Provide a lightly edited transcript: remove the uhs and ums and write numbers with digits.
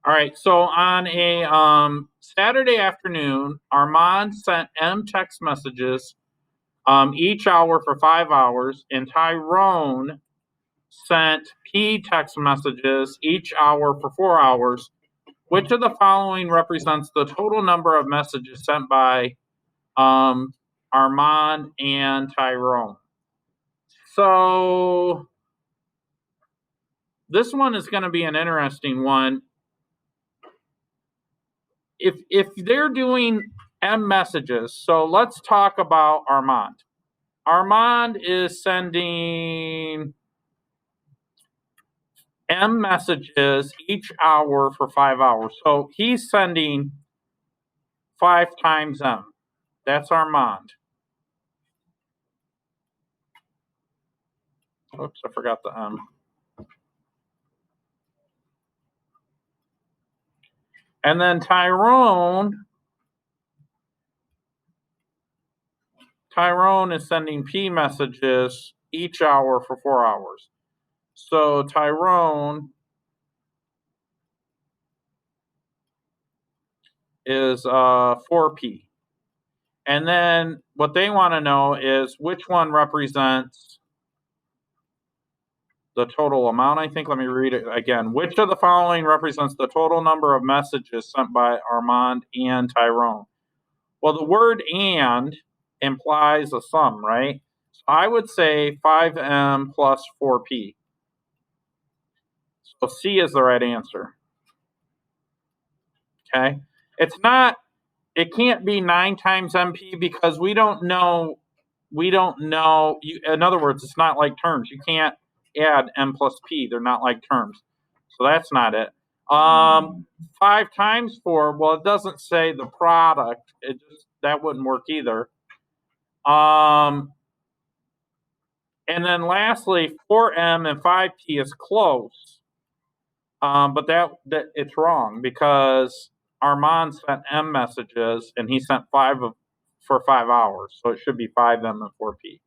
All right, so on a Saturday afternoon, Armand sent M text messages each hour for 5 hours, and Tyrone sent P text messages each hour for 4 hours. Which of the following represents the total number of messages sent by Armand and Tyrone? So this one is going to be an interesting one. If they're doing M messages, so let's talk about Armand. Armand is sending M messages each hour for 5 hours. So he's sending 5 times M. That's Armand. Oops, I forgot the M. And then Tyrone is sending P messages each hour for 4 hours. So Tyrone is 4P. And then what they want to know is which one represents the total amount, I think. Let me read it again. Which of the following represents the total number of messages sent by Armand and Tyrone? Well, the word and implies a sum, right? So I would say 5M plus 4P. So C is the right answer. Okay. It can't be 9 times MP because we don't know. In other words, it's not like terms. You can't add M plus P. They're not like terms. So that's not it. 5 times 4, well, it doesn't say the product. That wouldn't work either. And then lastly, 4M and 5P is close. But that it's wrong because Armand sent M messages and he sent 5 for 5 hours. So it should be 5M and 4P.